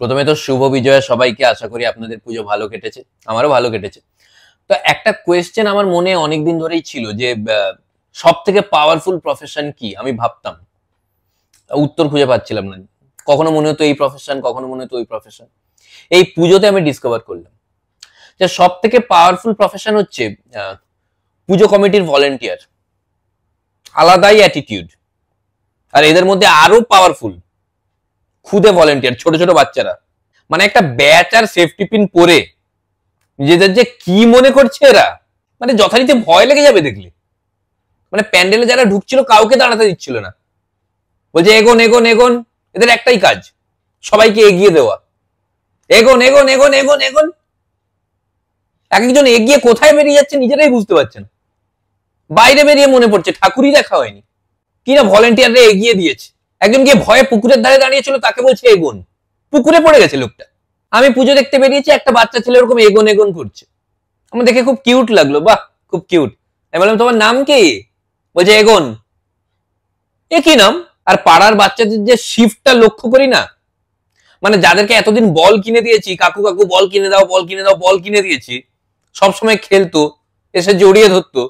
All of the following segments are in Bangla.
প্রথমে তো শুভ বিজয়া সবাইকে। আশা করি আপনাদের পুজো ভালো কেটেছে, আমারও ভালো কেটেছে। তো একটা কোয়েশ্চেন আমার মনে অনেকদিন ধরেই ছিল যে সব থেকে পাওয়ারফুল প্রফেশন কি, আমি ভাবতাম, উত্তর খুঁজে পাচ্ছিলাম না। কখনো মনে হতো এই প্রফেশন, কখনো মনে হতো ওই প্রফেশন। এই পুজোতে আমি ডিসকভার করলাম যে সব থেকে পাওয়ারফুল প্রফেশন হচ্ছে পুজো কমিটির ভলেন্টিয়ার। আলাদাই অ্যাটিটিউড। আর এদের মধ্যে আরো পাওয়ারফুল খুদে ভলেন্টিয়ার, ছোট ছোট বাচ্চারা। মানে একটা ব্যাচ আর সেফটি পিন পরে নিজেদের যে কি মনে করছে এরা, মানে যথারীতি ভয় লেগে যাবে দেখলে। মানে প্যান্ডেলে যারা ঢুকছিল কাউকে দাঁড়াতে দিচ্ছিল না, বলছে এগোন এগোন এগোন। এদের একটাই কাজ, সবাইকে এগিয়ে দেওয়া। এগোন এগোন এগোন এগোন এগোন। এক একজন এগিয়ে কোথায় বেরিয়ে যাচ্ছে নিজেরাই বুঝতে পারছেন। বাইরে বেরিয়ে মনে পড়ছে ঠাকুরই দেখা হয়নি, কিনা ভলেন্টিয়াররা এগিয়ে দিয়েছে। একজন গিয়ে ভয়ে পুকুরের ধারে দাঁড়িয়েছিল, তাকে বলছে এগোন, পুকুরে পড়ে গেছে লোকটা। আমি পুজো দেখতে বেরিয়েছি, একটা বাচ্চা ছেলে এরকম এগোন এগোন করছে। আমার দেখে খুব কিউট লাগলো, বাহ খুব কিউট। আমি বললাম তোমার নাম কি? বলছে এগোন। এ কি নাম? আর পাড়ার বাচ্চাদের যে শিফটটা লক্ষ্য করি না, মানে যাদেরকে এতদিন বল কিনে দিয়েছি, কাকু কাকু বল কিনে দাও বল কিনে দাও, বল কিনে দিয়েছি, সবসময় খেলতো, এসে জড়িয়ে ধরতো,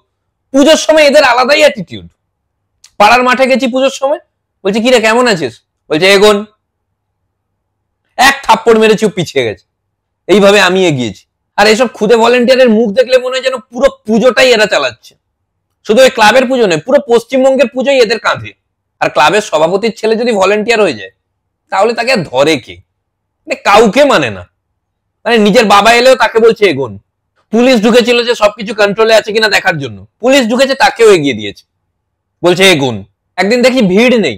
পুজোর সময় এদের আলাদাই অ্যাটিটিউড। পাড়ার মাঠে গেছি পুজোর সময়, বলছে কিরে কেমন আছিস? বলছে এগোন। এক থাপ্পড় মেরে চুপ পিছিয়ে গেছে। এইভাবে আমি এগিয়েছি। আর এইসব খুদে ভলেন্টিয়ারের মুখ দেখলে মনে হয় যেন পুরো পুজোটাই এরা চালাচ্ছে। শুধু ওই ক্লাবের পুজো নয়, পুরো পশ্চিমবঙ্গের পুজোই এদের কাঁধে। আর ক্লাবের সভাপতির ছেলে যদি ভলেন্টিয়ার হয়ে যায়, তাহলে তাকে আর ধরে কে? মানে কাউকে মানে না। মানে নিজের বাবা এলেও তাকে বলছে এগোন। পুলিশ ঢুকেছিল যে সবকিছু কন্ট্রোলে আছে কিনা দেখার জন্য, পুলিশ ঢুকেছে তাকেও এগিয়ে দিয়েছে, বলছে এগোন। একদিন দেখি ভিড় নেই,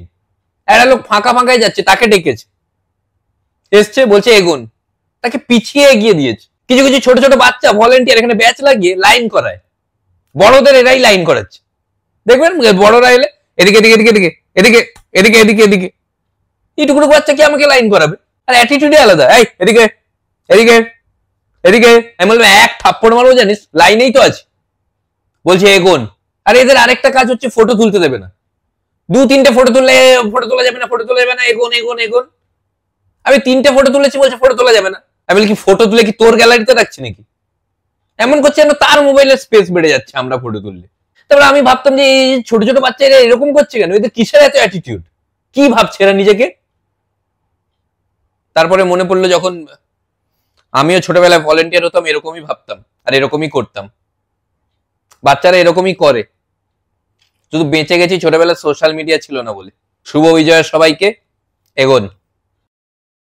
একটা লোক ফাঁকা ফাঁকায় যাচ্ছে, তাকে ডেকেছে, এসছে, বলছে এগোন, তাকে পিছিয়ে এগিয়ে দিয়েছে। কিছু কিছু ছোট ছোট বাচ্চা ভলেন্টিয়ার এখানে ব্যাচ লাগিয়ে লাইন করায়, বড়দের এরাই লাইন করাচ্ছে। দেখবেন বড়রা এলে এদিকে এদিকে এদিকে এদিকে এদিকে এদিকে এদিকে এদিকে, এইটুকু বাচ্চা কি আমাকে লাইন করাবে? আর অ্যাটিটিউডই আলাদা। এই এদিকে এদিকে এদিকে। আমি বললাম এক থাপ্পড় মারবো জানিস, লাইনেই তো আছে। বলছে এগোন। আর এদের আরেকটা কাজ হচ্ছে ফটো তুলতে দেবে না। দু তিনটে ফটো তুললে ফটো তোলা যাবে না, ফটো তোলা যাবে না, এগোন এগোন এগোন। আমি তিনটে ফটো তুলেছি, বলছে ফটো তোলা যাবে না। আমি বলি কি ফটো তুলে কি তোর গ্যালারিতে রাখছি নাকি? এমন করছে যেন তার মোবাইলের স্পেস বেড়ে যাচ্ছে আমরা ফটো তুললে। তারপরে আমি ভাবতাম যে এই ছোট ছোট বাচ্চারা এরকম করছে কেন, এদের কিসের এত অ্যাটিটিউড, কি ভাবছে এরা নিজেকে? তারপরে মনে পড়লো যখন আমিও ছোটবেলায় ভলেন্টিয়ার হতাম, এরকমই ভাবতাম আর এরকমই করতাম। বাচ্চারা এরকমই করে, শুধু বেঁচে গেছি ছোটবেলায় সোশ্যাল মিডিয়া ছিল না বলে। শুভ বিজয়া সবাইকে। এগোন।